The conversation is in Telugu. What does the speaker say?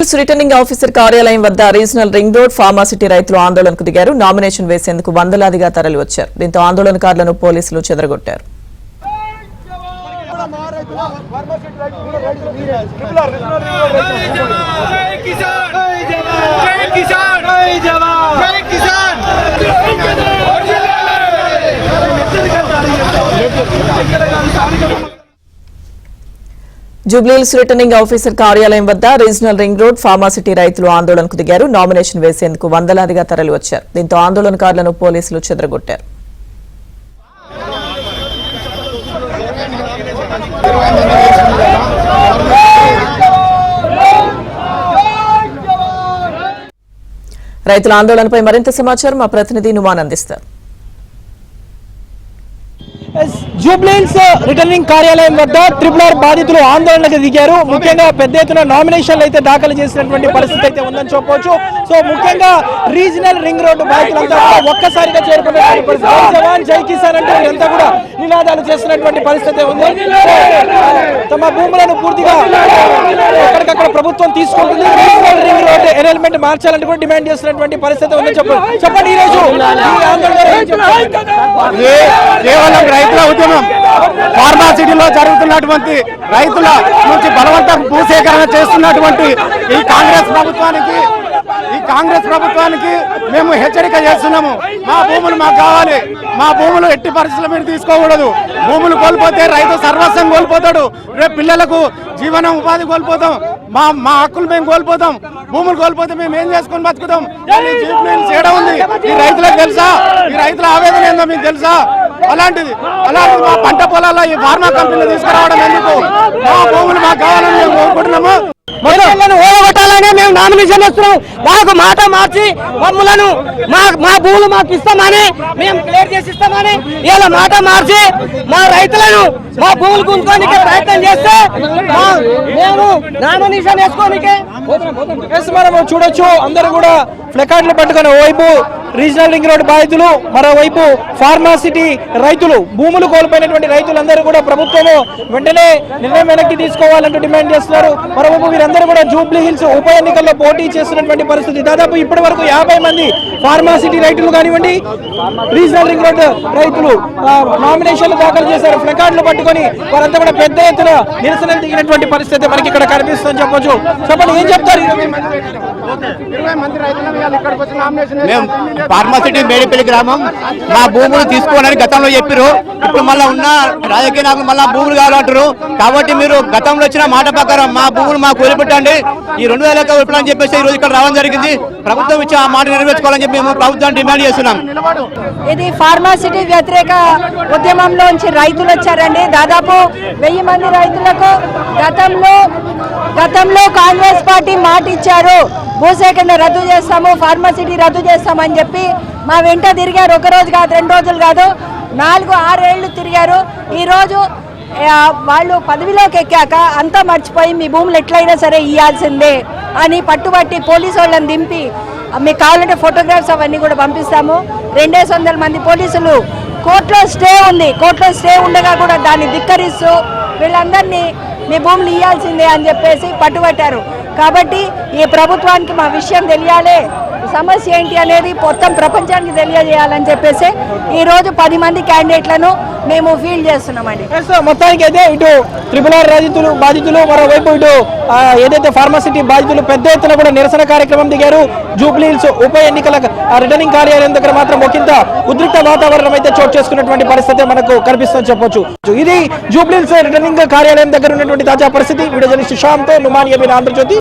రిటర్నింగ్ ఆఫీసర్ కార్యాలయం వద్ద రీజనల్ రింగ్ రోడ్ ఫార్మాసిటీ రైతులు ఆందోళనకు దిగారు. నామినేషన్ వేసేందుకు వందలాదిగా తరలి వచ్చారు. దీంతో ఆందోళనకారులను పోలీసులు చెదరగొట్టారు. జూబ్లీహిల్స్ రిటర్నింగ్ ఆఫీసర్ కార్యాలయం వద్ద రీజనల్ రింగ్ రోడ్ ఫార్మాసిటీ రైతులు ఆందోళనకు దిగారు. నామినేషన్ వేసేందుకు వందలాదిగా తరలి వచ్చారు. దీంతో ఆందోళనకారులను పోలీసులు చెదరగొట్టారు. రైతుల ఆందోళనపై మరింత సమాచారం మా ప్రతినిధి నుమాన్ అందిస్తారు. జూబ్లీహిల్స్ రిటర్నింగ్ కార్యాలయం వద్ద RRR బాధితులు ఆందోళనకు దిగారు. ముఖ్యంగా పెద్ద ఎత్తున నామినేషన్లు అయితే దాఖలు చేసినటువంటి పరిస్థితి అయితే ఉందని చెప్పవచ్చు. సో ముఖ్యంగా రీజనల్ రింగ్ రోడ్డు బాధితులంతా ఒక్కసారిగా చేరుకున్నటువంటి పరిస్థితి. జై జవాన్ జై కిసాన్ అంటూ వీరంతా కూడా నినాదాలు చేస్తున్నటువంటి పరిస్థితి ఉంది. తమ భూములను పూర్తిగా ఎక్కడికక్కడ ప్రభుత్వం తీసుకుంటుంది. రీజనల్ రింగ్ రోడ్డు ఎలిమెంట్ మార్చాలని కూడా డిమాండ్ చేస్తున్నటువంటి పరిస్థితి ఉందని చెప్పండి. ఈ రోజు కేవలం రైతుల ఉద్యమం ఫార్మాసిటీలో జరుగుతున్నటువంటి రైతుల నుంచి బలవంతం భూసేకరణ చేస్తున్నటువంటి ఈ కాంగ్రెస్ ప్రభుత్వానికి మేము హెచ్చరిక చేస్తున్నాము. మా భూములు మాకు కావాలి. మా భూములు ఎట్టి పరిస్థితుల మీద తీసుకోకూడదు. భూములు కోల్పోతే రైతు సర్వస్వం కోల్పోతాడు. రేపు పిల్లలకు జీవన ఉపాధి కోల్పోతాం. మా హక్కులు మేము కోల్పోతాం. భూములు కోల్పోతే మేము ఏం చేసుకొని బతుకుతాం? చేయడం ఉంది. ఈ రైతులకు తెలుసా? ఈ రైతుల ఆవేదన ఏందో మీకు తెలుసా? అలాంటిది మా పంట పొలాల్లో ఈ ఫార్మా కంపెనీలు తీసుకురావడం ఎందుకు? మా భూములు మాకు కావాలని మేము కోరుకుంటున్నాము. ఓడగొట్టాలని మేము నామినేషన్ ఇస్తున్నాం. మాకు మాట మార్చి మమ్మలను మా భూములు మాకు ఇస్తామని మేము క్లియర్ చేసి ఇస్తామని ఇలా మాట మార్చి మా రైతులను మా భూములు గుంజుకోనికి ప్రయత్నం చేస్తే మేము నామినేషన్ వేసుకోనికే మనము చూడొచ్చు. అందరూ కూడా ప్లకార్డులు పట్టుకుని ఓవైపు రీజనల్ రింగ్ రోడ్ బాధితులు, మరోవైపు ఫార్మాసిటీ రైతులు, భూములు కోల్పోయినటువంటి రైతులందరూ కూడా ప్రభుత్వము వెంటనే నిర్ణయం వెనక్కి తీసుకోవాలంటూ డిమాండ్ చేస్తున్నారు. మరోవైపు వీరందరూ కూడా జూబ్లీహిల్స్ ఉప ఎన్నికల్లో పోటీ చేస్తున్నటువంటి పరిస్థితి. దాదాపు ఇప్పటి వరకు 50 మంది ఫార్మాసిటీ రైతులు కానివ్వండి, రీజనల్ రింగ్ రోడ్ రైతులు నామినేషన్లు దాఖలు చేశారు. ప్లకార్డులు పట్టుకొని వారంతా కూడా పెద్ద ఎత్తున నిరసనలు దిగినటువంటి పరిస్థితి మనకి ఇక్కడ కనిపిస్తుందని చెప్పొచ్చు. చెప్పండి, ఏం చెప్తారు? ఫార్మాసిటీ మేడిపల్లి గ్రామం మా భూములు తీసుకోవాలని గతంలో చెప్పారు. ఇప్పుడు మళ్ళీ ఉన్న రాజకీయ నాయకులు మళ్ళీ భూములు కావాలంటారు. కాబట్టి మీరు గతంలో వచ్చిన మాట ప్రకారం మా భూములు మాకు వదిలిపెట్టండి. ఈ 2000 ఎకరాలు అని చెప్పేసి ఈ రోజు ఇక్కడ రావడం జరిగింది. ప్రభుత్వం ఇచ్చి ఆ మాట నెరవేర్చుకోవాలని చెప్పి మేము ప్రభుత్వాన్ని డిమాండ్ చేస్తున్నాం. ఇది ఫార్మాసిటీ వ్యతిరేక ఉద్యమంలోంచి రైతులు వచ్చారండి. దాదాపు 1000 మంది రైతులకు గతంలో కాంగ్రెస్ పార్టీ మాట ఇచ్చారు. భూసేకరణ రద్దు చేస్తాము, ఫార్మాసిటీ రద్దు చేస్తామని చెప్పి మా వెంట తిరిగారు. ఒక రోజు కాదు, 2 రోజులు కాదు, 4-6 ఏళ్ళు తిరిగారు. ఈరోజు వాళ్ళు పదవిలోకి ఎక్కాక అంతా మర్చిపోయి మీ భూములు ఎట్లయినా సరే ఇవ్వాల్సిందే అని పట్టుబట్టి పోలీసు వాళ్ళని దింపి మీకు కావాలంటే ఫోటోగ్రాఫ్స్ అవన్నీ కూడా పంపిస్తాము. 200 మంది పోలీసులు కోర్టులో స్టే ఉంది. కోర్టులో స్టే ఉండగా కూడా దాన్ని ధిక్కరిస్తూ వీళ్ళందరినీ మీ భూములు ఇవ్వాల్సిందే అని చెప్పేసి పట్టుబట్టారు. కాబట్టి ఈ ప్రభుత్వానికి మా విషయం తెలియాలి, సమస్య ఏంటి అనేది మొత్తం ప్రపంచానికి తెలియజేయాలని చెప్పేసి ఈరోజు 10 మంది క్యాండిడేట్లను మేము ఫీల్డ్ చేస్తున్నామండి. మొత్తానికి అయితే ఇటు RRR బాధితులు మరోవైపు ఇటు ఏదైతే ఫార్మాసిటీ బాధితులు పెద్ద ఎత్తున కూడా నిరసన కార్యక్రమం దిగారు. జూబ్లీహిల్స్ ఉప ఎన్నికల రిటర్నింగ్ కార్యాలయం దగ్గర మాత్రం ఒకంత ఉద్రిక్త వాతావరణం అయితే చోటు చేసుకున్నటువంటి పరిస్థితి మనకు కనిపిస్తుందని చెప్పొచ్చు. ఇది జూబ్లీహిల్స్ రిటర్నింగ్ కార్యాలయం దగ్గర ఉన్నటువంటి తాజా పరిస్థితి. వీడియో జర్నలిస్ట్ శ్యామ్తో నుమాన్, ABN ఆంధ్రజ్యోతి.